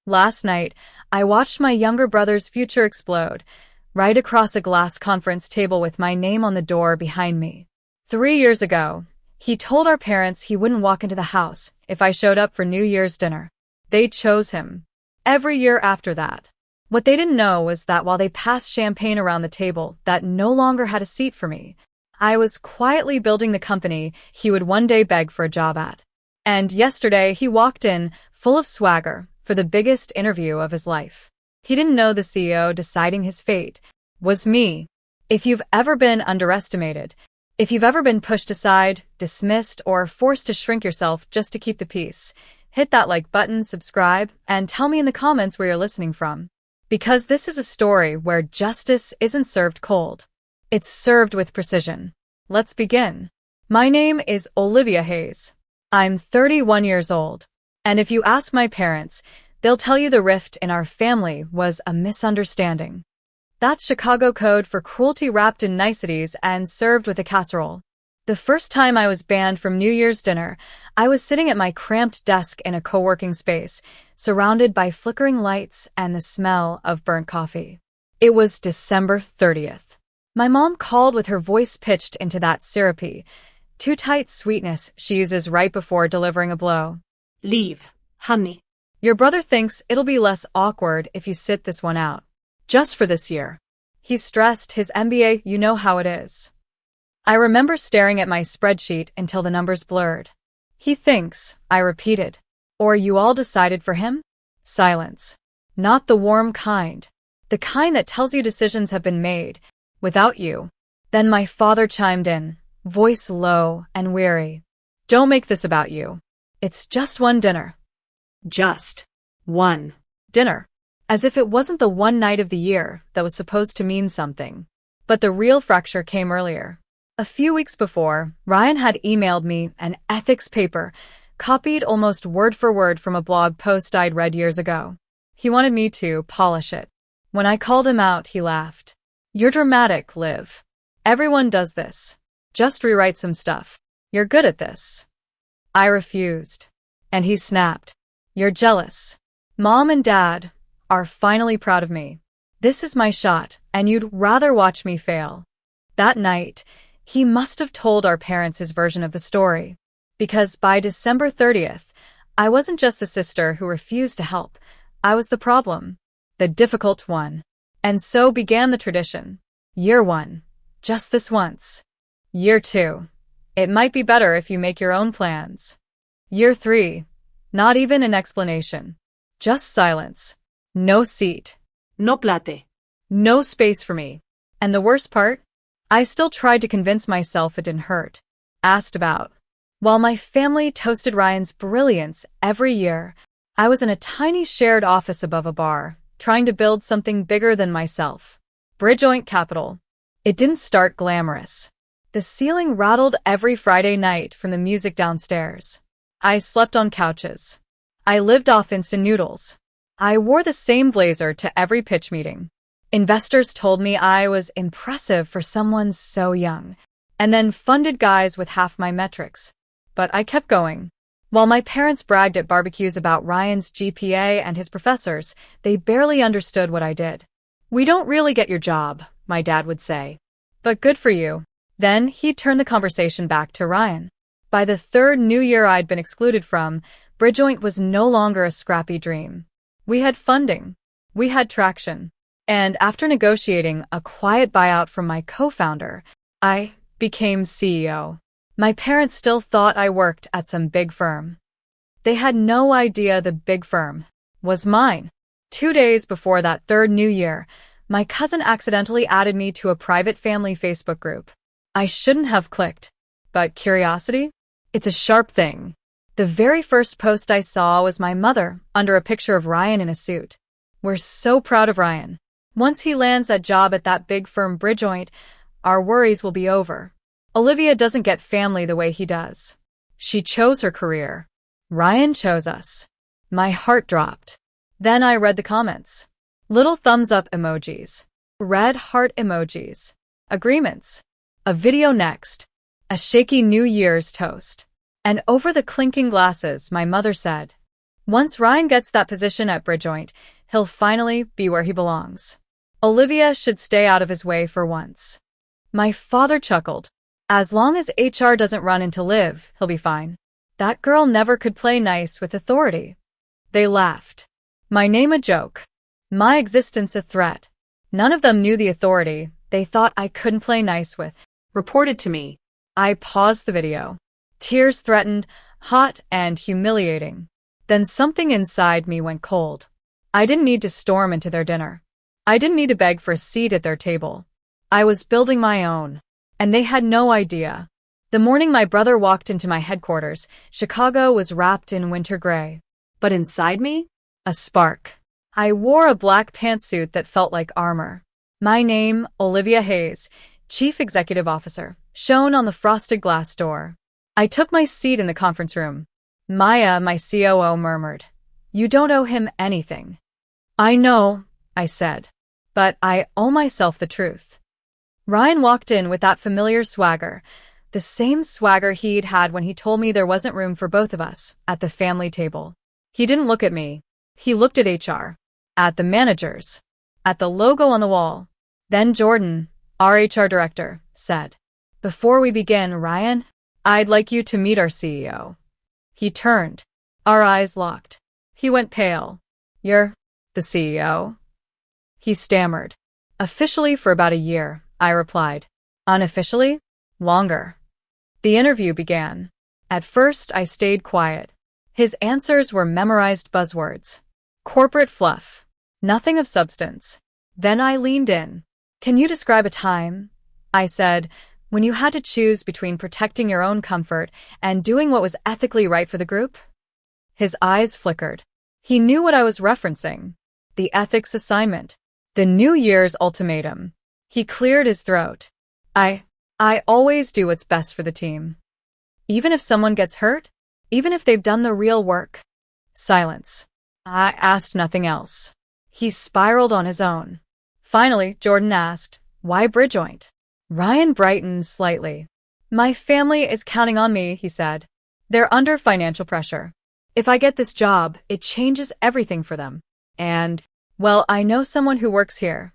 Last night, I watched my younger brother's future explode, right across a glass conference table with my name on the door behind me. 3 years ago, he told our parents he wouldn't walk into the house if I showed up for New Year's dinner. They chose him. Every year after that. What they didn't know was that while they passed champagne around the table that no longer had a seat for me, I was quietly building the company he would one day beg for a job at. And yesterday, he walked in, full of swagger, for the biggest interview of his life. He didn't know the CEO deciding his fate was me. If you've ever been underestimated, if you've ever been pushed aside, dismissed, or forced to shrink yourself just to keep the peace, hit that like button, subscribe, and tell me in the comments where you're listening from. Because this is a story where justice isn't served cold. It's served with precision. Let's begin. My name is Olivia Hayes. I'm 31 years old. And if you ask my parents, they'll tell you the rift in our family was a misunderstanding. That's Chicago code for cruelty wrapped in niceties and served with a casserole. The first time I was banned from New Year's dinner, I was sitting at my cramped desk in a co-working space, surrounded by flickering lights and the smell of burnt coffee. It was December 30th. My mom called with her voice pitched into that syrupy, too tight sweetness she uses right before delivering a blow. Leave, honey. Your brother thinks it'll be less awkward if you sit this one out. Just for this year. He's stressed his MBA, you know how it is. I remember staring at my spreadsheet until the numbers blurred. He thinks, I repeated. Or you all decided for him? Silence. Not the warm kind. The kind that tells you decisions have been made, without you. Then my father chimed in, voice low and weary. Don't make this about you. It's just one dinner. Just one dinner. As if it wasn't the one night of the year that was supposed to mean something. But the real fracture came earlier. A few weeks before, Ryan had emailed me an ethics paper, copied almost word for word from a blog post I'd read years ago. He wanted me to polish it. When I called him out, he laughed. You're dramatic, Liv. Everyone does this. Just rewrite some stuff. You're good at this. I refused. And he snapped. You're jealous. Mom and Dad are finally proud of me. This is my shot, and you'd rather watch me fail. That night, he must have told our parents his version of the story. Because by December 30th, I wasn't just the sister who refused to help. I was the problem. The difficult one. And so began the tradition. Year 1. Just this once. Year 2. It might be better if you make your own plans. Year 3. Not even an explanation. Just silence. No seat. No plate. No space for me. And the worst part? I still tried to convince myself it didn't hurt. Asked about. While my family toasted Ryan's brilliance every year, I was in a tiny shared office above a bar, trying to build something bigger than myself. Bridgepoint Capital. It didn't start glamorous. The ceiling rattled every Friday night from the music downstairs. I slept on couches. I lived off instant noodles. I wore the same blazer to every pitch meeting. Investors told me I was impressive for someone so young, and then funded guys with half my metrics. But I kept going. While my parents bragged at barbecues about Ryan's GPA and his professors, they barely understood what I did. We don't really get your job, my dad would say. But good for you. Then he'd turn the conversation back to Ryan. By the third new year I'd been excluded from, Bridgepoint was no longer a scrappy dream. We had funding. We had traction. And after negotiating a quiet buyout from my co-founder, I became CEO. My parents still thought I worked at some big firm. They had no idea the big firm was mine. 2 days before that third new year, my cousin accidentally added me to a private family Facebook group. I shouldn't have clicked. But curiosity? It's a sharp thing. The very first post I saw was my mother under a picture of Ryan in a suit. We're so proud of Ryan. Once he lands that job at that big firm Bridgepoint, our worries will be over. Olivia doesn't get family the way he does. She chose her career. Ryan chose us. My heart dropped. Then I read the comments. Little thumbs up emojis. Red heart emojis. Agreements. A video next. A shaky New Year's toast. And over the clinking glasses, my mother said, Once Ryan gets that position at Bridgejoint, he'll finally be where he belongs. Olivia should stay out of his way for once. My father chuckled. As long as HR doesn't run into Liv, he'll be fine. That girl never could play nice with authority. They laughed. My name a joke. My existence a threat. None of them knew the authority they thought I couldn't play nice with. Reported to me. I paused the video. Tears threatened, hot and humiliating. Then something inside me went cold. I didn't need to storm into their dinner. I didn't need to beg for a seat at their table. I was building my own. And they had no idea. The morning my brother walked into my headquarters, Chicago was wrapped in winter gray. But inside me? A spark. I wore a black pantsuit that felt like armor. My name, Olivia Hayes, Chief Executive Officer, shone on the frosted glass door. I took my seat in the conference room. Maya, my COO, murmured, "You don't owe him anything." "I know," I said, "but I owe myself the truth." Ryan walked in with that familiar swagger, the same swagger he'd had when he told me there wasn't room for both of us at the family table. He didn't look at me. He looked at HR, at the managers, at the logo on the wall. Then Jordan, our HR director, said, "Before we begin, Ryan, I'd like you to meet our CEO." He turned. Our eyes locked. He went pale. "You're the CEO?" He stammered. "Officially for about a year," I replied. "Unofficially? Longer." The interview began. At first, I stayed quiet. His answers were memorized buzzwords. Corporate fluff. Nothing of substance. Then I leaned in. "Can you describe a time," I said, "when you had to choose between protecting your own comfort and doing what was ethically right for the group?" His eyes flickered. He knew what I was referencing. The ethics assignment. The New Year's ultimatum. He cleared his throat. I always do what's best for the team. Even if someone gets hurt? Even if they've done the real work? Silence. I asked nothing else. He spiraled on his own. Finally, Jordan asked, "Why Bridgejoint?" Ryan brightened slightly. "My family is counting on me," he said. "They're under financial pressure. If I get this job, it changes everything for them. And, well, I know someone who works here."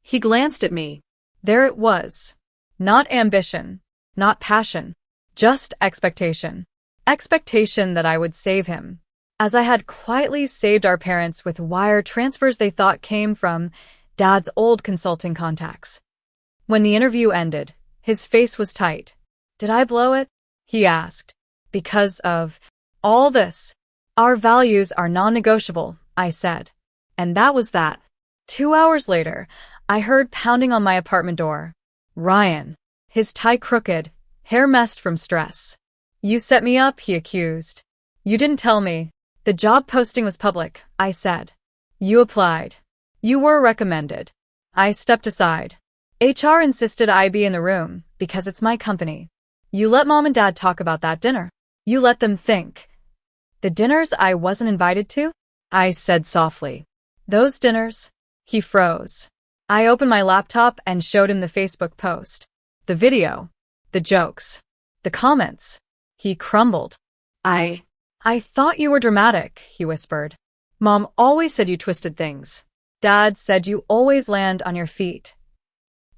He glanced at me. There it was. Not ambition, not passion, just expectation. Expectation that I would save him, as I had quietly saved our parents with wire transfers they thought came from Dad's old consulting contacts. When the interview ended, his face was tight. "Did I blow it?" he asked. "Because of all this. Our values are non-negotiable," I said. And that was that. 2 hours later, I heard pounding on my apartment door. Ryan, his tie crooked, hair messed from stress. "You set me up," he accused. "You didn't tell me. The job posting was public," I said. "You applied. You were recommended." I stepped aside. "HR insisted I be in the room because it's my company. You let Mom and Dad talk about that dinner. You let them think." "The dinners I wasn't invited to?" I said softly. "Those dinners?" He froze. I opened my laptop and showed him the Facebook post. The video. The jokes. The comments. He crumbled. I thought you were dramatic," he whispered. "Mom always said you twisted things. Dad said you always land on your feet."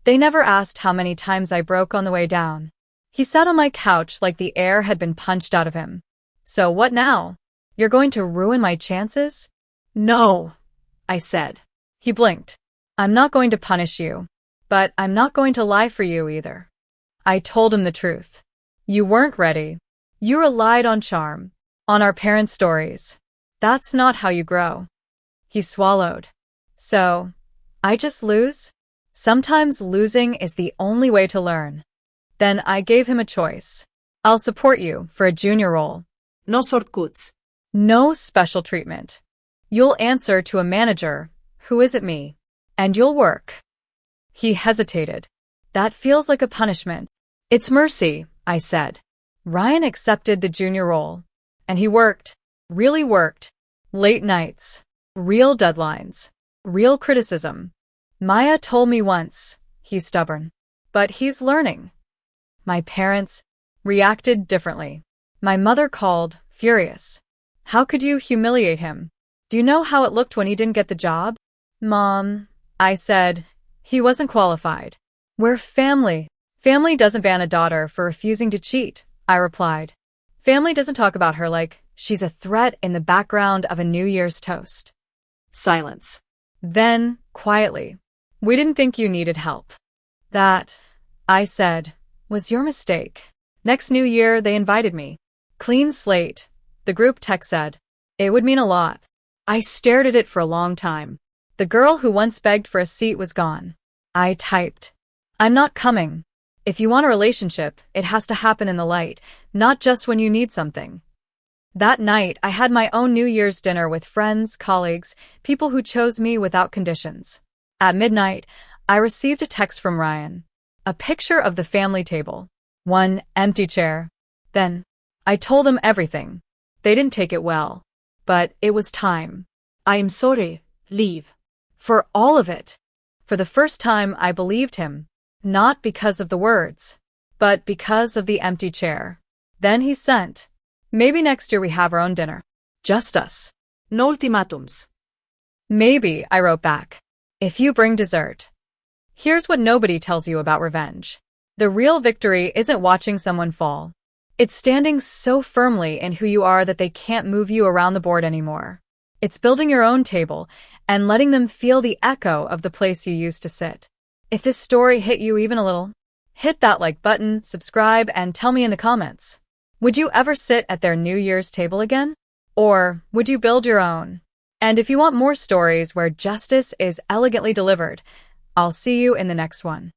They never asked how many times I broke on the way down. He sat on my couch like the air had been punched out of him. "So what now? You're going to ruin my chances?" "No," I said. He blinked. "I'm not going to punish you, but I'm not going to lie for you either." I told him the truth. "You weren't ready. You relied on charm, on our parents' stories. That's not how you grow." He swallowed. "So, I just lose? Sometimes losing is the only way to learn." Then I gave him a choice. "I'll support you for a junior role. No shortcuts. No special treatment. You'll answer to a manager, who isn't me, and you'll work." He hesitated. "That feels like a punishment." "It's mercy," I said. Ryan accepted the junior role, and he worked, really worked. Late nights, real deadlines, real criticism. "Maya told me once, he's stubborn, but he's learning." My parents reacted differently. My mother called, furious. How could you humiliate him? Do you know how it looked when he didn't get the job? Mom, I said, he wasn't qualified. We're family. Family doesn't ban a daughter for refusing to cheat, I replied. Family doesn't talk about her like she's a threat in the background of a New Year's toast. Silence. Then, quietly, we didn't think you needed help. That, I said, was your mistake. Next New Year, they invited me. Clean slate, the group text said. It would mean a lot. I stared at it for a long time. The girl who once begged for a seat was gone. I typed, I'm not coming. If you want a relationship, it has to happen in the light, not just when you need something. That night, I had my own New Year's dinner with friends, colleagues, people who chose me without conditions. At midnight, I received a text from Ryan. A picture of the family table. One empty chair. Then, I told them everything. They didn't take it well. But it was time. I am sorry. Leave. For all of it. For the first time, I believed him. Not because of the words, but because of the empty chair. Then he sent, maybe next year we have our own dinner. Just us. No ultimatums. Maybe, I wrote back. If you bring dessert. Here's what nobody tells you about revenge. The real victory isn't watching someone fall. It's standing so firmly in who you are that they can't move you around the board anymore. It's building your own table and letting them feel the echo of the place you used to sit. If this story hit you even a little, hit that like button, subscribe, and tell me in the comments. Would you ever sit at their New Year's table again? Or would you build your own? And if you want more stories where justice is elegantly delivered, I'll see you in the next one.